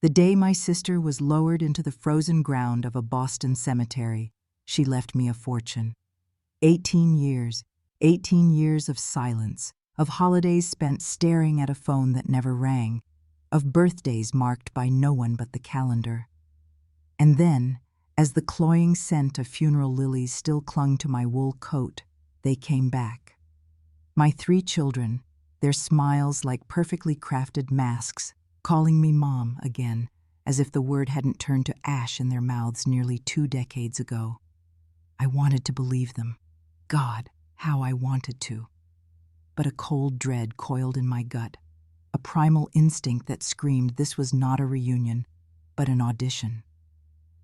The day my sister was lowered into the frozen ground of a Boston cemetery, she left me a fortune. 18 years, 18 years of silence, of holidays spent staring at a phone that never rang, of birthdays marked by no one but the calendar. And then, as the cloying scent of funeral lilies still clung to my wool coat, they came back. My 3 children, their smiles like perfectly crafted masks, calling me Mom again, as if the word hadn't turned to ash in their mouths nearly 2 decades ago. I wanted to believe them. God, how I wanted to. But a cold dread coiled in my gut, a primal instinct that screamed this was not a reunion, but an audition.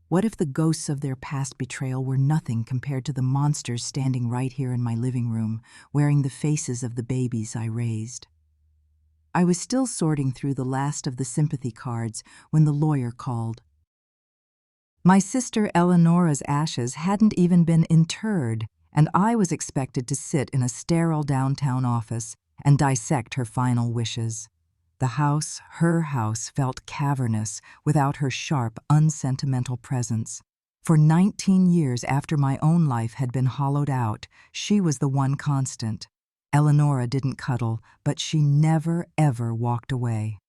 What if the ghosts of their past betrayal were nothing compared to the monsters standing right here in my living room, wearing the faces of the babies I raised? I was still sorting through the last of the sympathy cards when the lawyer called. My sister Eleonora's ashes hadn't even been interred, and I was expected to sit in a sterile downtown office and dissect her final wishes. The house, her house, felt cavernous without her sharp, unsentimental presence. For 19 years after my own life had been hollowed out, she was the one constant. Eleonora didn't cuddle, but she never, ever walked away.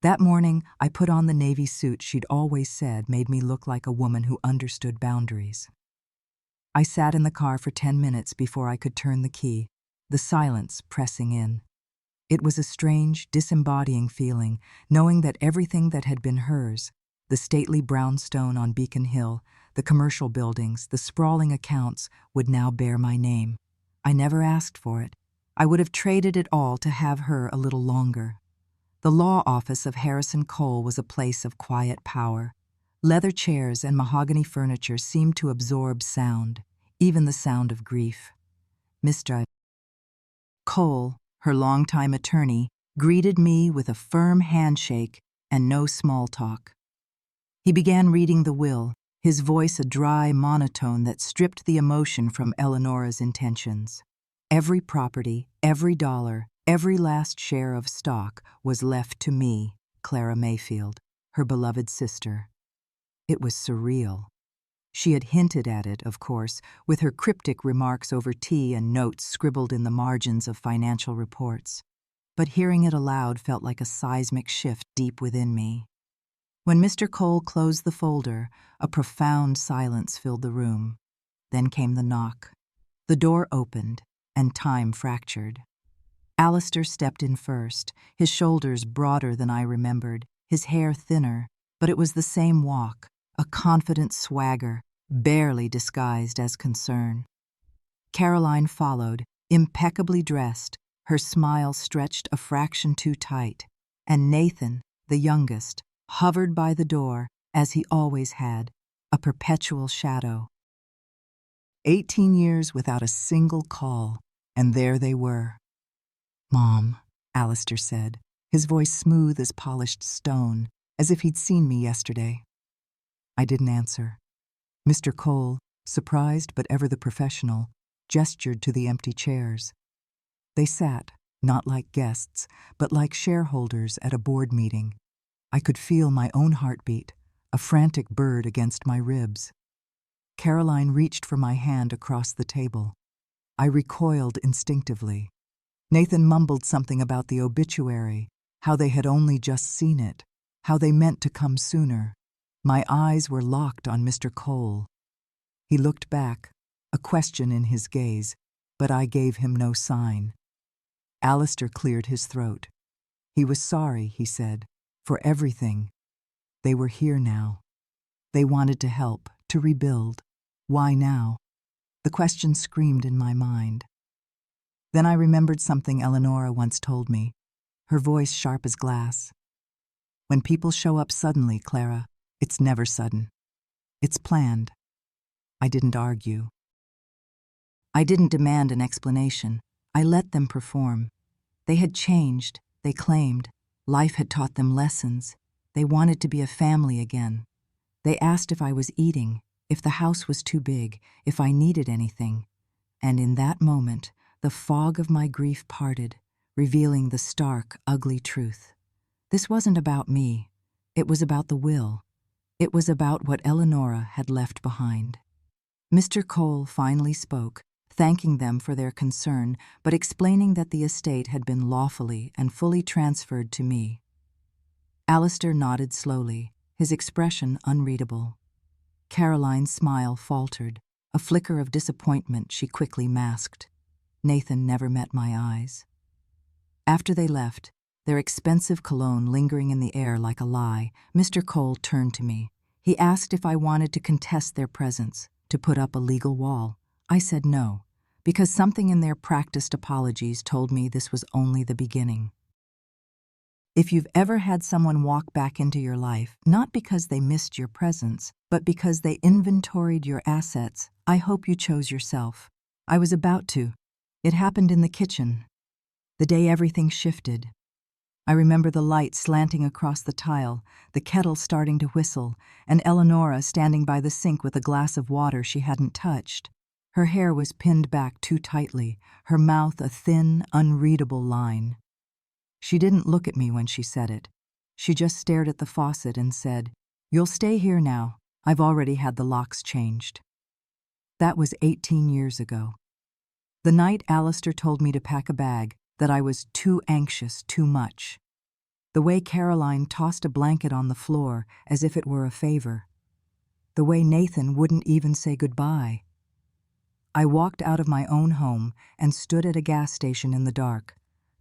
That morning, I put on the navy suit she'd always said made me look like a woman who understood boundaries. I sat in the car for 10 minutes before I could turn the key, the silence pressing in. It was a strange, disembodying feeling, knowing that everything that had been hers, the stately brownstone on Beacon Hill, the commercial buildings, the sprawling accounts, would now bear my name. I never asked for it. I would have traded it all to have her a little longer. The law office of Harrison Cole was a place of quiet power. Leather chairs and mahogany furniture seemed to absorb sound, even the sound of grief. Mr. Cole, her longtime attorney, greeted me with a firm handshake and no small talk. He began reading the will, his voice a dry monotone that stripped the emotion from Eleonora's intentions. Every property, every dollar, every last share of stock was left to me, Clara Mayfield, her beloved sister. It was surreal. She had hinted at it, of course, with her cryptic remarks over tea and notes scribbled in the margins of financial reports. But hearing it aloud felt like a seismic shift deep within me. When Mr. Cole closed the folder, a profound silence filled the room. Then came the knock. The door opened, and time fractured. Alistair stepped in first, his shoulders broader than I remembered, his hair thinner, but it was the same walk, a confident swagger, barely disguised as concern. Caroline followed, impeccably dressed, her smile stretched a fraction too tight, and Nathan, the youngest, hovered by the door, as he always had, a perpetual shadow. 18 years without a single call, and there they were. "Mom," Alistair said, his voice smooth as polished stone, as if he'd seen me yesterday. I didn't answer. Mr. Cole, surprised but ever the professional, gestured to the empty chairs. They sat, not like guests, but like shareholders at a board meeting. I could feel my own heartbeat, a frantic bird against my ribs. Caroline reached for my hand across the table. I recoiled instinctively. Nathan mumbled something about the obituary, how they had only just seen it, how they meant to come sooner. My eyes were locked on Mr. Cole. He looked back, a question in his gaze, but I gave him no sign. Alistair cleared his throat. He was sorry, he said, for everything. They were here now. They wanted to help, to rebuild. Why now? The question screamed in my mind. Then I remembered something Eleonora once told me, her voice sharp as glass. When people show up suddenly, Clara, it's never sudden. It's planned. I didn't argue. I didn't demand an explanation. I let them perform. They had changed, they claimed. Life had taught them lessons. They wanted to be a family again. They asked if I was eating, if the house was too big, if I needed anything. And in that moment, the fog of my grief parted, revealing the stark, ugly truth. This wasn't about me. It was about the will. It was about what Eleonora had left behind. Mr. Cole finally spoke, thanking them for their concern, but explaining that the estate had been lawfully and fully transferred to me. Alistair nodded slowly, his expression unreadable. Caroline's smile faltered, a flicker of disappointment she quickly masked. Nathan never met my eyes. After they left, their expensive cologne lingering in the air like a lie, Mr. Cole turned to me. He asked if I wanted to contest their presence, to put up a legal wall. I said no, because something in their practiced apologies told me this was only the beginning. If you've ever had someone walk back into your life, not because they missed your presence, but because they inventoried your assets, I hope you chose yourself. I was about to. It happened in the kitchen, the day everything shifted. I remember the light slanting across the tile, the kettle starting to whistle, and Eleonora standing by the sink with a glass of water she hadn't touched. Her hair was pinned back too tightly, her mouth a thin, unreadable line. She didn't look at me when she said it. She just stared at the faucet and said, "You'll stay here now. I've already had the locks changed." That was 18 years ago. The night Alistair told me to pack a bag, that I was too anxious, too much. The way Caroline tossed a blanket on the floor as if it were a favor. The way Nathan wouldn't even say goodbye. I walked out of my own home and stood at a gas station in the dark,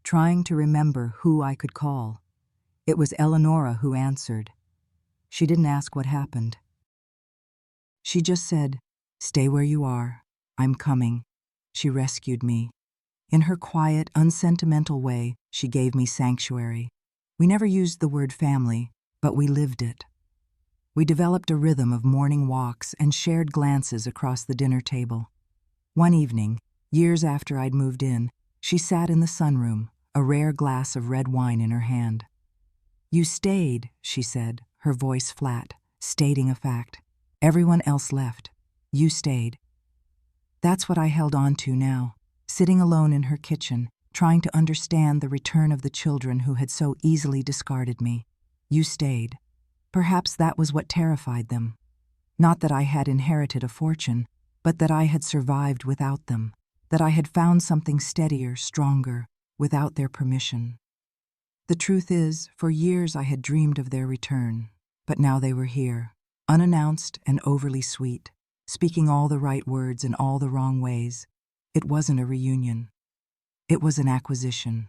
trying to remember who I could call. It was Eleonora who answered. She didn't ask what happened. She just said, "Stay where you are. I'm coming." She rescued me. In her quiet, unsentimental way, she gave me sanctuary. We never used the word family, but we lived it. We developed a rhythm of morning walks and shared glances across the dinner table. One evening, years after I'd moved in, she sat in the sunroom, a rare glass of red wine in her hand. "You stayed," she said, her voice flat, stating a fact. "Everyone else left. You stayed." That's what I held on to now, sitting alone in her kitchen, trying to understand the return of the children who had so easily discarded me. You stayed. Perhaps that was what terrified them. Not that I had inherited a fortune, but that I had survived without them, that I had found something steadier, stronger, without their permission. The truth is, for years I had dreamed of their return, but now they were here, unannounced and overly sweet, speaking all the right words in all the wrong ways. It wasn't a reunion. It was an acquisition.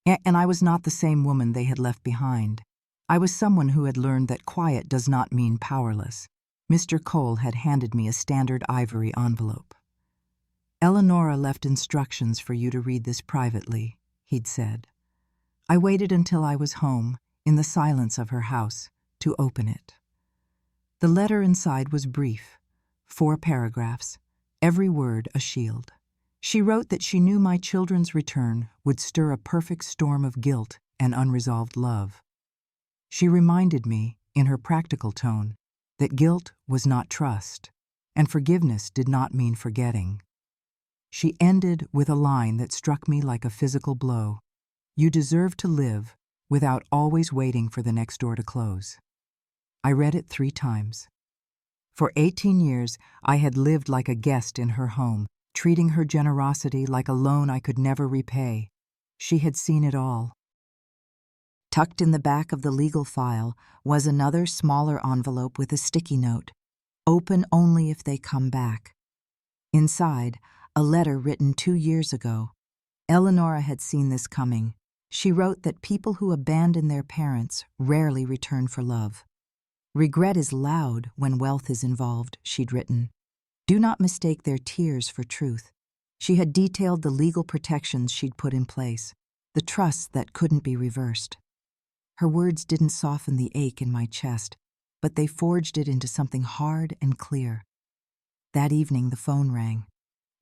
And I was not the same woman they had left behind. I was someone who had learned that quiet does not mean powerless. Mr. Cole had handed me a standard ivory envelope. "Eleonora left instructions for you to read this privately," he'd said. I waited until I was home, in the silence of her house, to open it. The letter inside was brief, 4 paragraphs, every word a shield. She wrote that she knew my children's return would stir a perfect storm of guilt and unresolved love. She reminded me, in her practical tone, that guilt was not trust, and forgiveness did not mean forgetting. She ended with a line that struck me like a physical blow. "You deserve to live without always waiting for the next door to close." I read it 3 times. For 18 years, I had lived like a guest in her home, treating her generosity like a loan I could never repay. She had seen it all. Tucked in the back of the legal file was another smaller envelope with a sticky note, "Open only if they come back." Inside, a letter written 2 years ago. Eleonora had seen this coming. She wrote that people who abandon their parents rarely return for love. "Regret is loud when wealth is involved," she'd written. "Do not mistake their tears for truth." She had detailed the legal protections she'd put in place, the trusts that couldn't be reversed. Her words didn't soften the ache in my chest, but they forged it into something hard and clear. That evening the phone rang.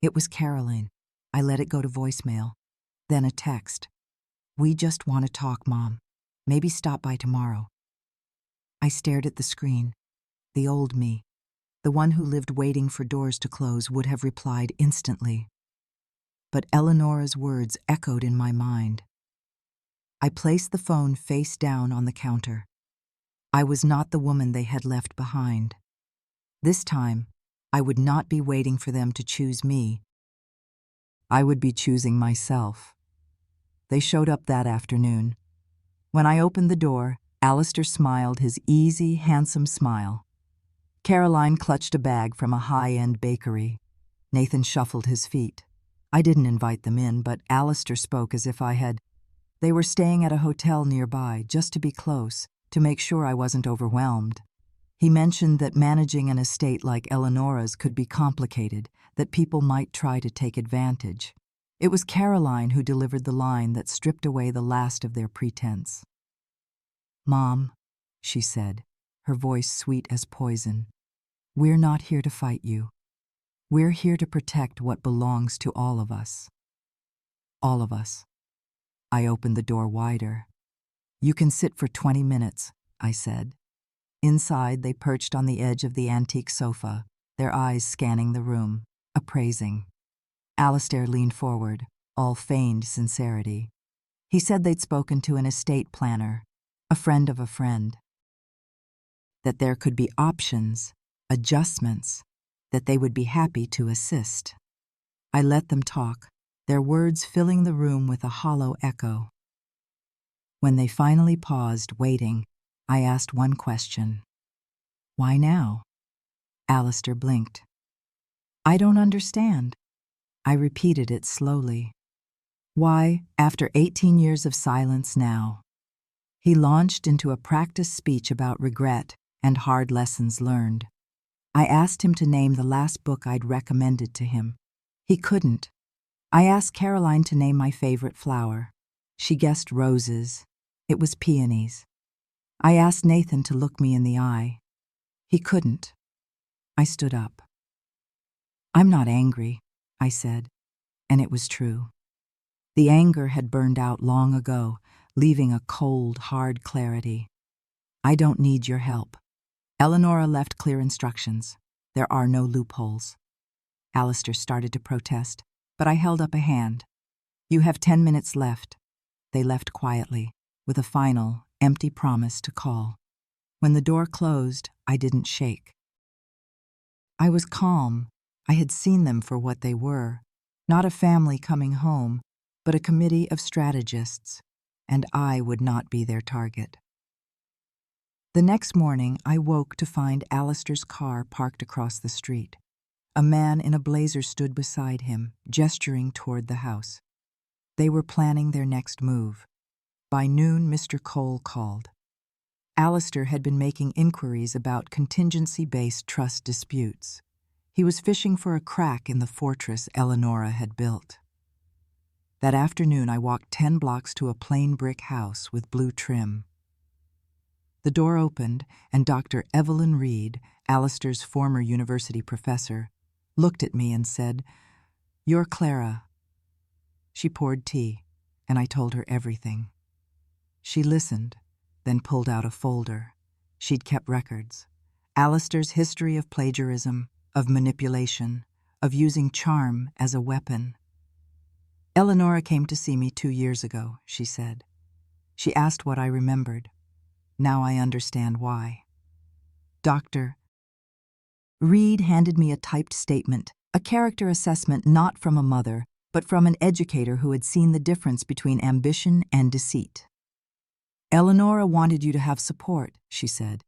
It was Caroline. I let it go to voicemail. Then a text. "We just want to talk, Mom. Maybe stop by tomorrow." I stared at the screen. The old me, the one who lived waiting for doors to close, would have replied instantly. But Eleonora's words echoed in my mind. I placed the phone face down on the counter, I was not the woman they had left behind. This time, I would not be waiting for them to choose me. I would be choosing myself. They showed up that afternoon. When I opened the door, Alistair smiled his easy, handsome smile. Caroline clutched a bag from a high-end bakery. Nathan shuffled his feet. I didn't invite them in, but Alistair spoke as if I had. They were staying at a hotel nearby, just to be close, to make sure I wasn't overwhelmed. He mentioned that managing an estate like Eleonora's could be complicated, that people might try to take advantage. It was Caroline who delivered the line that stripped away the last of their pretense. "Mom," she said, her voice sweet as poison, "we're not here to fight you. We're here to protect what belongs to all of us." All of us. I opened the door wider. "You can sit for 20 minutes, I said. Inside, they perched on the edge of the antique sofa, their eyes scanning the room, appraising. Alistair leaned forward, all feigned sincerity. He said they'd spoken to an estate planner, a friend of a friend. That there could be options, adjustments, that they would be happy to assist. I let them talk, their words filling the room with a hollow echo. When they finally paused, waiting, I asked one question. "Why now?" Alistair blinked. "I don't understand." I repeated it slowly. "Why, after 18 years of silence now?" He launched into a practiced speech about regret and hard lessons learned. I asked him to name the last book I'd recommended to him. He couldn't. I asked Caroline to name my favorite flower. She guessed roses. It was peonies. I asked Nathan to look me in the eye. He couldn't. I stood up. "I'm not angry," I said, and it was true. The anger had burned out long ago, leaving a cold, hard clarity. "I don't need your help. Eleonora left clear instructions. There are no loopholes." Alistair started to protest, but I held up a hand. "You have 10 minutes left." They left quietly, with a final, empty promise to call. When the door closed, I didn't shake. I was calm. I had seen them for what they were, not a family coming home, but a committee of strategists, and I would not be their target. The next morning, I woke to find Alistair's car parked across the street. A man in a blazer stood beside him, gesturing toward the house. They were planning their next move. By noon, Mr. Cole called. Alistair had been making inquiries about contingency-based trust disputes. He was fishing for a crack in the fortress Eleonora had built. That afternoon, I walked 10 blocks to a plain brick house with blue trim. The door opened, and Dr. Evelyn Reed, Alistair's former university professor, looked at me and said, "You're Clara." She poured tea, and I told her everything. She listened, then pulled out a folder. She'd kept records. Alistair's history of plagiarism, of manipulation, of using charm as a weapon. "Eleonora came to see me 2 years ago," she said. "She asked what I remembered. Now I understand why." Dr. Reed handed me a typed statement, a character assessment not from a mother, but from an educator who had seen the difference between ambition and deceit. "Eleonora wanted you to have support," she said.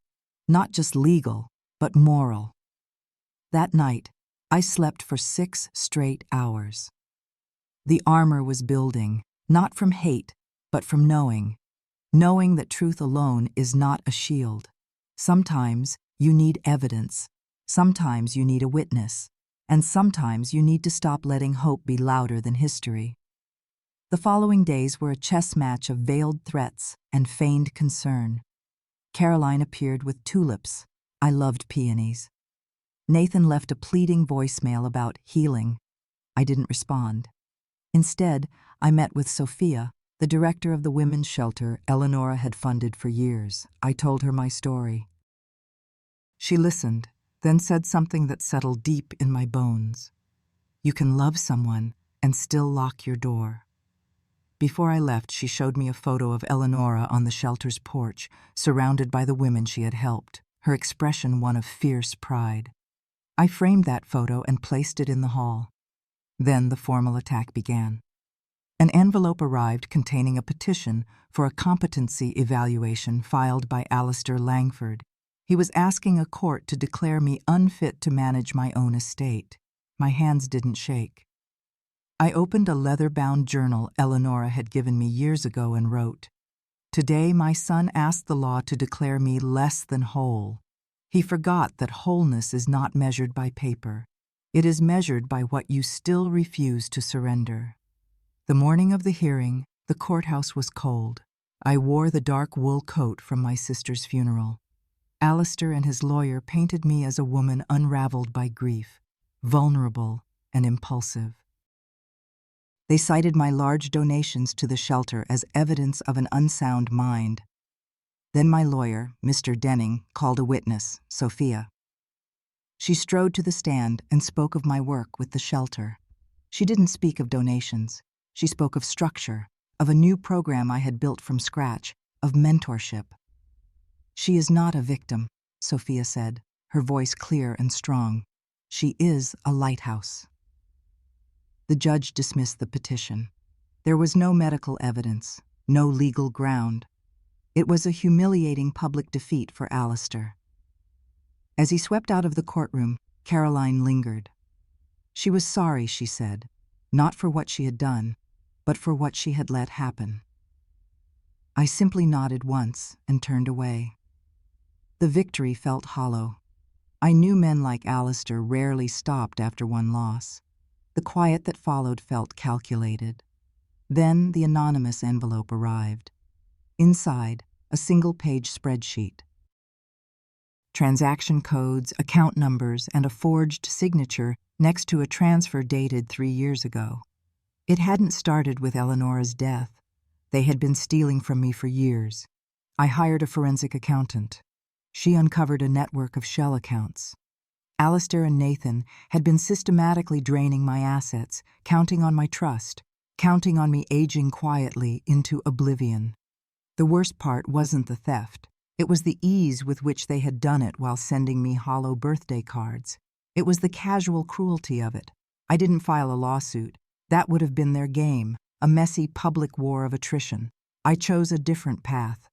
"Not just legal, but moral." That night, I slept for 6 straight hours. The armor was building, not from hate, but from knowing that truth alone is not a shield. Sometimes you need evidence, sometimes you need a witness, and sometimes you need to stop letting hope be louder than history. The following days were a chess match of veiled threats and feigned concern. Caroline appeared with tulips. I loved peonies. Nathan left a pleading voicemail about healing. I didn't respond. Instead, I met with Sophia, the director of the women's shelter Eleonora had funded for years. I told her my story. She listened, then said something that settled deep in my bones. "You can love someone and still lock your door." Before I left, she showed me a photo of Eleonora on the shelter's porch, surrounded by the women she had helped, her expression one of fierce pride. I framed that photo and placed it in the hall. Then the formal attack began. An envelope arrived containing a petition for a competency evaluation filed by Alistair Langford. He was asking a court to declare me unfit to manage my own estate. My hands didn't shake. I opened a leather-bound journal Eleonora had given me years ago and wrote, "Today my son asked the law to declare me less than whole. He forgot that wholeness is not measured by paper. It is measured by what you still refuse to surrender." The morning of the hearing, the courthouse was cold. I wore the dark wool coat from my sister's funeral. Alistair and his lawyer painted me as a woman unraveled by grief, vulnerable and impulsive. They cited my large donations to the shelter as evidence of an unsound mind. Then my lawyer, Mr. Denning, called a witness, Sophia. She strode to the stand and spoke of my work with the shelter. She didn't speak of donations. She spoke of structure, of a new program I had built from scratch, of mentorship. "She is not a victim," Sophia said, her voice clear and strong. "She is a lighthouse." The judge dismissed the petition. There was no medical evidence, no legal ground. It was a humiliating public defeat for Alistair. As he swept out of the courtroom, Caroline lingered. She was sorry, she said, not for what she had done, but for what she had let happen. I simply nodded once and turned away. The victory felt hollow. I knew men like Alistair rarely stopped after one loss. The quiet that followed felt calculated. Then the anonymous envelope arrived. Inside, a single-page spreadsheet. Transaction codes, account numbers, and a forged signature next to a transfer dated 3 years ago. It hadn't started with Eleonora's death. They had been stealing from me for years. I hired a forensic accountant. She uncovered a network of shell accounts. Alistair and Nathan had been systematically draining my assets, counting on my trust, counting on me aging quietly into oblivion. The worst part wasn't the theft. It was the ease with which they had done it while sending me hollow birthday cards. It was the casual cruelty of it. I didn't file a lawsuit. That would have been their game, a messy public war of attrition. I chose a different path.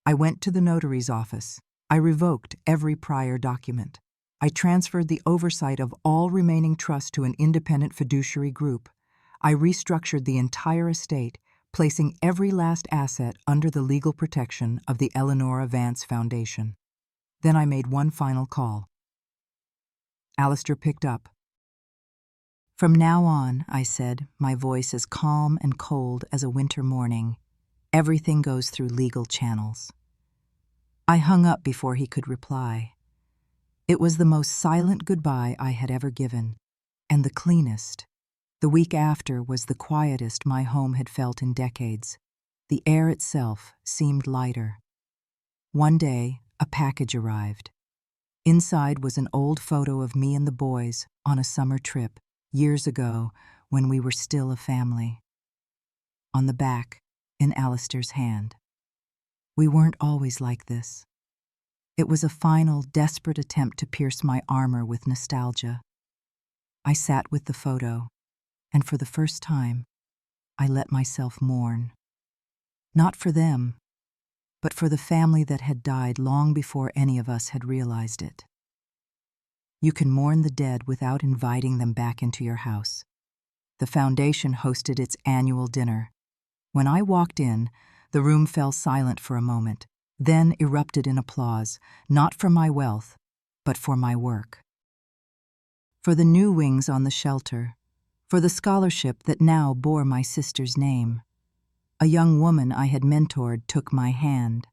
I went to the notary's office. I revoked every prior document. I transferred the oversight of all remaining trust to an independent fiduciary group. I restructured the entire estate, placing every last asset under the legal protection of the Eleonora Vance Foundation. Then I made one final call. Alistair picked up. "From now on," I said, my voice as calm and cold as a winter morning, "everything goes through legal channels." I hung up before he could reply. It was the most silent goodbye I had ever given, and the cleanest. The week after was the quietest my home had felt in decades. The air itself seemed lighter. One day, a package arrived. Inside was an old photo of me and the boys on a summer trip years ago when we were still a family. On the back, in Alistair's hand. We weren't always like this. It was a final, desperate attempt to pierce my armor with nostalgia. I sat with the photo, and for the first time, I let myself mourn. Not for them, but for the family that had died long before any of us had realized it. You can mourn the dead without inviting them back into your house. The foundation hosted its annual dinner. When I walked in, the room fell silent for a moment, then erupted in applause, not for my wealth, but for my work. For the new wings on the shelter, for the scholarship that now bore my sister's name. A young woman I had mentored took my hand.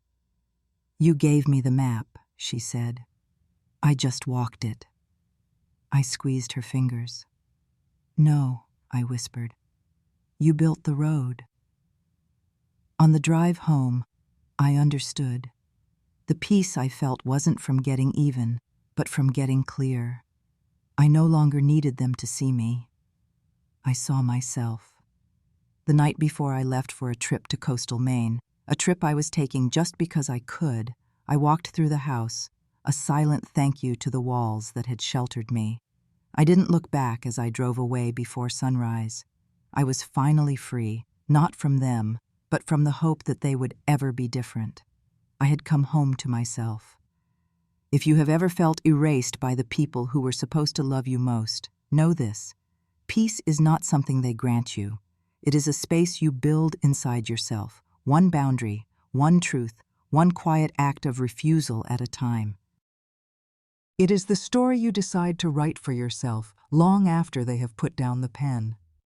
"You gave me the map," she said. "I just walked it." I squeezed her fingers. "No," I whispered. "You built the road." On the drive home, I understood. The peace I felt wasn't from getting even, but from getting clear. I no longer needed them to see me. I saw myself. the night before I left for a trip to coastal Maine, a trip I was taking just because I could, I walked through the house, a silent thank you to the walls that had sheltered me. I didn't look back as I drove away before sunrise. I was finally free, not from them, but from the hope that they would ever be different. I had come home to myself. If you have ever felt erased by the people who were supposed to love you most, know this. Peace is not something they grant you. It is a space you build inside yourself, one boundary, one truth, one quiet act of refusal at a time. It is the story you decide to write for yourself long after they have put down the pen.